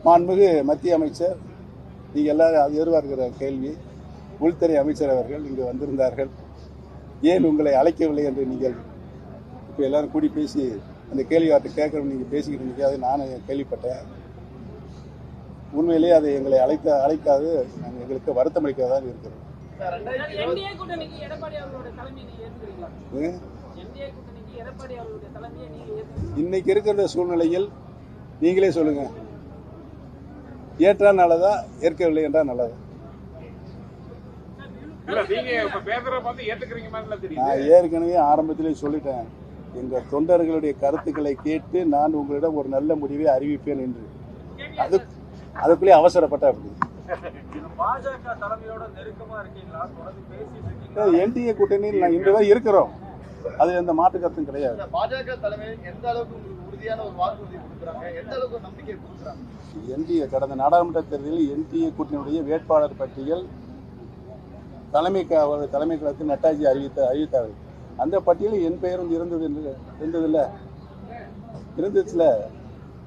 மாண்புமிகு மத்திய அமைச்சர், நீங்கள் எல்லாரும் எதிர்பார்க்கிற கேள்வி, உள்துறை அமைச்சர் அவர்கள் இங்கு வந்திருந்தார்கள். ஏன் உங்களை அழைக்கவில்லை என்று நீங்கள் இப்போ எல்லாரும் கூடி பேசி அந்த கேள்வி வார்த்தை கேட்கணும் நீங்கள் பேசிக்கிட்டு இருந்தீங்க. அதை நானும் கேள்விப்பட்டேன். உண்மையிலேயே அதை எங்களை அழைக்காது நாங்கள் எங்களுக்கு வருத்தம் அளிக்கிறதா இருக்கிறோம். இன்னைக்கு இருக்கிற சூழ்நிலையில் நீங்களே சொல்லுங்க, ஏற்றா நல்லதா, ஏற்கவில்லை என்றால் நல்லதா? நான் ஏற்கனவே ஆரம்பத்திலே சொல்லிட்டேன், எங்கள் தொண்டர்களுடைய கருத்துக்களை கேட்டு நான் உங்களிடம் ஒரு நல்ல முடிவை அறிவிப்பேன் என்று. அதுக்குள்ளே அவசரப்பட்டா இருக்கு. பாஜக தலைமையோட நெருக்கமா இருக்கீங்களா? என்டிஏ கூட்டணியில் நான் இன்று வரை இருக்கிறோம். அது எந்த மாற்று கருத்தும் கிடையாது. பாஜக தலைமை எந்த அளவுக்கு உறுதியான ஒரு வாக்குறுதி கொடுக்குறாங்க, எந்த அளவுக்கு நம்பிக்கை கொடுக்குறாங்க? என்டிஏ கடந்த நாடாளுமன்ற தேர்தலில் என்டிஏ கூட்டணியுடைய வேட்பாளர் பட்டியல் தலைமை கழகத்தில் நட்டாஜி அறிவித்தார்கள். அந்த பட்டியலில் என் பெயரும் இருந்துச்சுல.